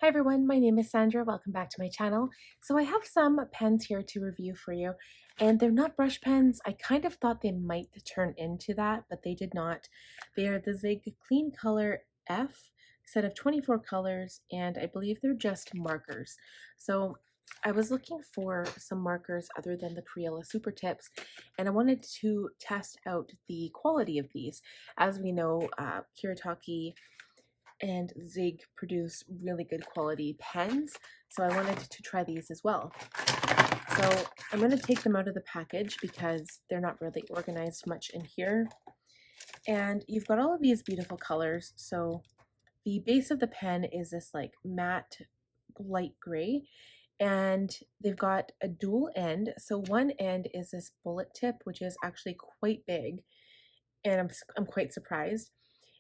Hi everyone, my name is Sandra. Welcome back to my channel. So I have some pens here to review for you, and they're not brush pens. I kind of thought they might turn into that, but they did not. They are the Zig Clean Color F, set of 24 colors, and I believe they're just markers. So I was looking for some markers other than the Crayola Super Tips, and I wanted to test out the quality of these. As we know, Kiritaki and Zig produce really good quality pens, so I wanted to try these as well. So I'm going to take them out of the package because they're not really organized much in here. And you've got all of these beautiful colors. So the base of the pen is this like matte light gray, and they've got a dual end. So one end is this bullet tip, which is actually quite big, and I'm quite surprised.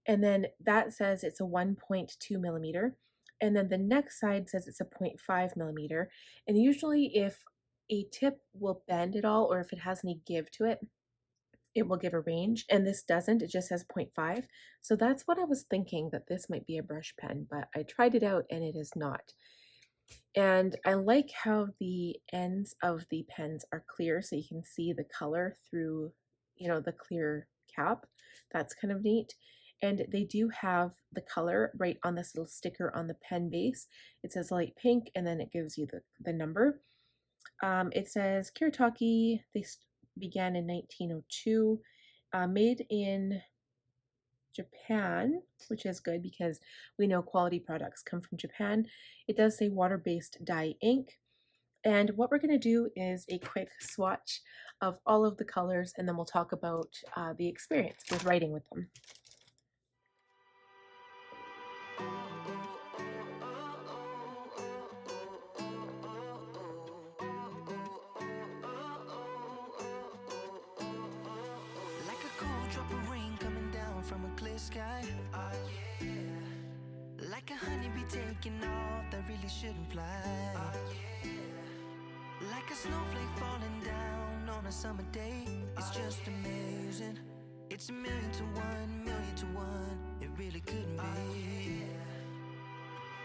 And then that says it's a 1.2 millimeter. And then the next side says it's a 0.5 millimeter. And usually if a tip will bend at all, or if it has any give to it, it will give a range. And this doesn't, it just says 0.5. So that's what I was thinking, that this might be a brush pen, but I tried it out and it is not. And I like how the ends of the pens are clear, so you can see the color through, the clear cap. That's kind of neat. And they do have the color right on this little sticker on the pen base. It says light pink, and then it gives you the number. It says Kiritaki, they began in 1902, made in Japan, which is good because we know quality products come from Japan. It does say water-based dye ink. And what we're going to do is a quick swatch of all of the colors, and then we'll talk about the experience with writing with them. Like a cold drop of rain coming down from a clear sky. Yeah. Like a honeybee taking off that really shouldn't fly. Yeah. Like a snowflake falling down on a summer day. It's just amazing. It's a million to one. It really couldn't be.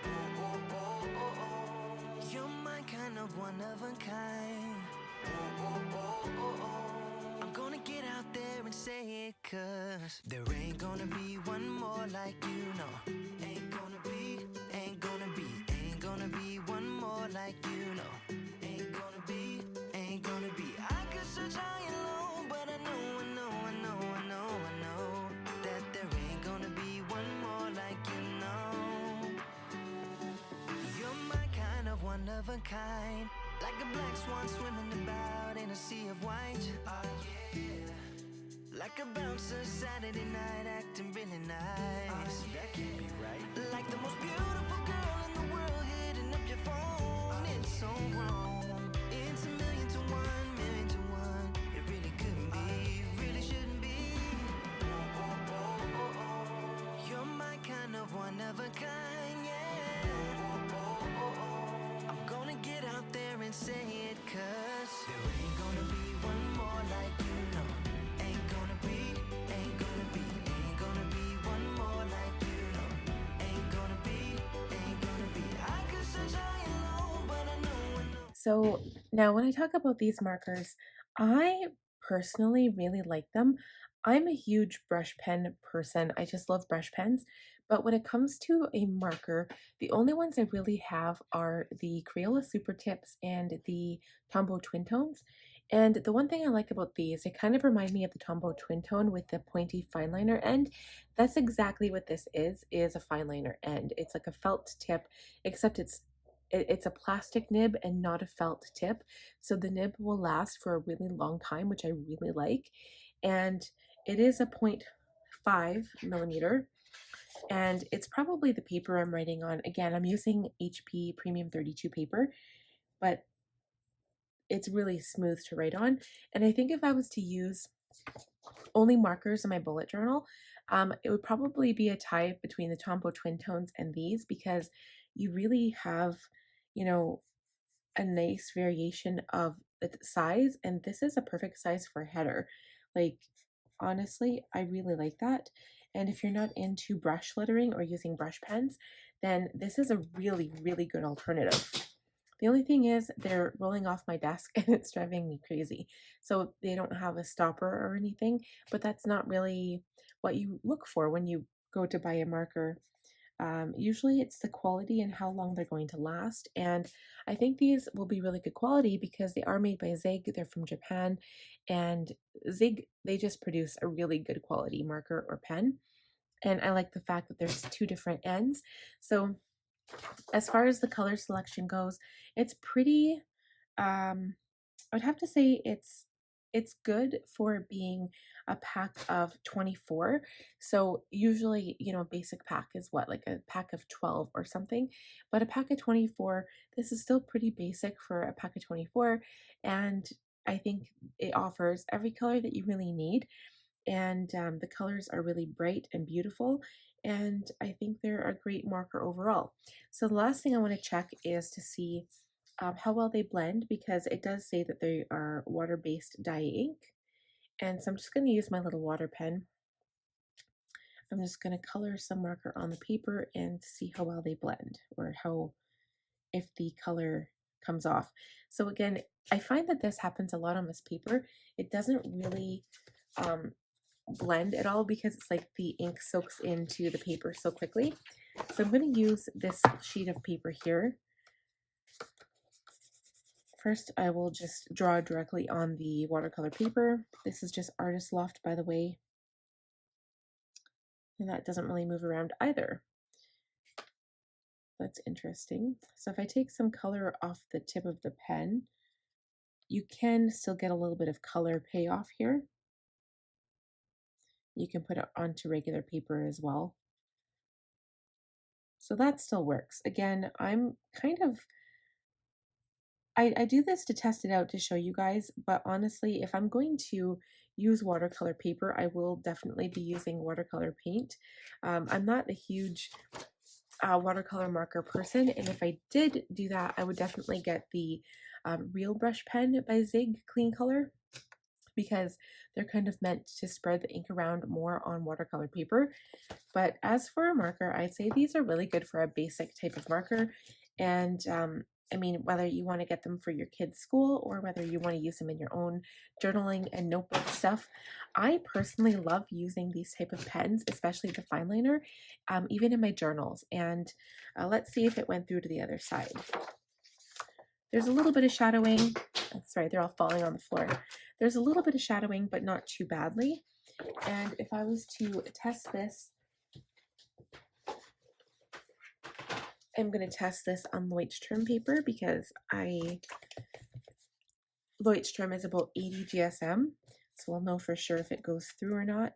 Oh, oh, oh, oh, oh. You're my kind of one of a kind. Oh, oh, oh, oh, oh. I'm gonna get out there and say it, 'cause there ain't gonna be one more like you, no. Ain't gonna be one more like you, no. Ain't gonna be. I could search high and low, but I know that there ain't gonna be one more like you, no. You're my kind of one of a kind. Like a black swan swimming about in a sea of white. Yeah. Like a bouncer Saturday night acting really nice. That can't be right. Like the most beautiful girl in the world hitting up your phone. It's so wrong. It's a million to one. It really couldn't be, really shouldn't be. Oh, oh, oh, oh, oh. You're my kind of one of a kind, yeah. Oh, oh, oh, oh. I'm gonna get out there and say it, 'cause there ain't gonna be one more like you, no. Ain't gonna be one more like you, no. Ain't gonna be. I could search high and low, but I know. So now when I talk about these markers, I personally really like them. I'm a huge brush pen person. I just love brush pens. But when it comes to a marker, the only ones I really have are the Crayola Super Tips and the Tombow Twin Tones. And the one thing I like about these, they kind of remind me of the Tombow Twin Tone with the pointy fine liner end. That's exactly what this is a fine liner end. It's like a felt tip, except it's a plastic nib and not a felt tip. So the nib will last for a really long time, which I really like. And it is a 0.5 millimeter. And it's probably the paper I'm writing on. Again, I'm using HP Premium 32 paper, but it's really smooth to write on. And I think if I was to use only markers in my bullet journal, it would probably be a tie between the Tombow Twin Tones and these, because you really have, a nice variation of the size, and this is a perfect size for a header. Like, honestly, I really like that. And if you're not into brush littering or using brush pens, then this is a really, really good alternative. The only thing is they're rolling off my desk and it's driving me crazy. So they don't have a stopper or anything, but that's not really what you look for when you go to buy a marker. Usually it's the quality and how long they're going to last. And I think these will be really good quality because they are made by Zig. They're from Japan, and Zig, they just produce a really good quality marker or pen. And I like the fact that there's two different ends. So as far as the color selection goes, it's pretty, I would have to say it's good for being a pack of 24. So usually, you know, a basic pack is what, like a pack of 12 or something, but a pack of 24, this is still pretty basic for a pack of 24, and I think it offers every color that you really need, and the colors are really bright and beautiful, and I think they're a great marker overall. So the last thing I want to check is to see how well they blend, because it does say that they are water-based dye ink. And so I'm just going to use my little water pen. I'm just going to color some marker on the paper and see how well they blend, or how, if the color comes off. So again, I find that this happens a lot on this paper. It doesn't really blend at all because it's like the ink soaks into the paper so quickly. So I'm going to use this sheet of paper here. First, I will just draw directly on the watercolor paper. This is just Artist Loft, by the way. And that doesn't really move around either. That's interesting. So if I take some color off the tip of the pen, you can still get a little bit of color payoff here. You can put it onto regular paper as well. So that still works. Again, I'm kind of, I do this to test it out to show you guys, but honestly, if I'm going to use watercolor paper, I will definitely be using watercolor paint. I'm not a huge watercolor marker person, and if I did do that, I would definitely get the Real Brush Pen by Zig Clean Color, because they're kind of meant to spread the ink around more on watercolor paper. But as for a marker, I'd say these are really good for a basic type of marker. And I mean, whether you want to get them for your kids' school or whether you want to use them in your own journaling and notebook stuff, I personally love using these type of pens, especially the fine liner, even in my journals. And let's see if it went through to the other side. There's a little bit of shadowing. Sorry, they're all falling on the floor. There's a little bit of shadowing, but not too badly. And if I was to test this, I'm going to test this on Leuchtturm paper, because Leuchtturm is about 80 GSM, so we'll know for sure if it goes through or not.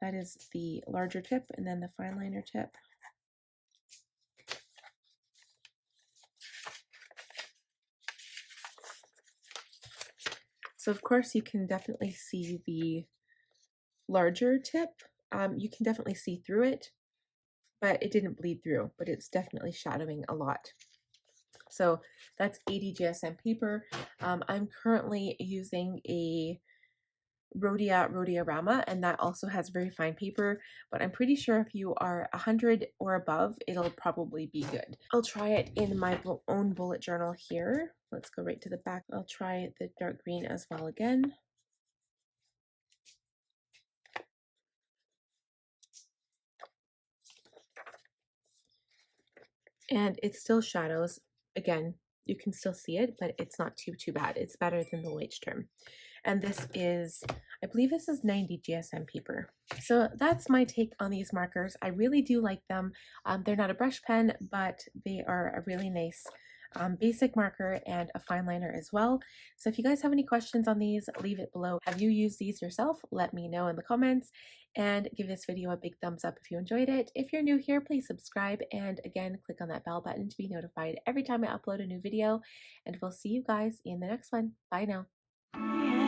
That is the larger tip, and then the fine liner tip. So of course you can definitely see the larger tip. You can definitely see through it, but it didn't bleed through, but it's definitely shadowing a lot. So that's 80 GSM paper. I'm currently using a Rhodia Rama, and that also has very fine paper, but I'm pretty sure if you are 100 or above, it'll probably be good. I'll try it in my own bullet journal here. Let's go right to the back. I'll try the dark green as well again. And it still shadows. Again, you can still see it, but it's not too bad. It's better than the Leuchtturm. And this is, I believe this is 90 GSM paper. So that's my take on these markers. I really do like them. They're not a brush pen, but they are a really nice basic marker and a fine liner as well. So if you guys have any questions on these, leave it below. Have you used these yourself? Let me know in the comments, and give this video a big thumbs up if you enjoyed it. If you're new here, please subscribe, and again, click on that bell button to be notified every time I upload a new video, and we'll see you guys in the next one. Bye now.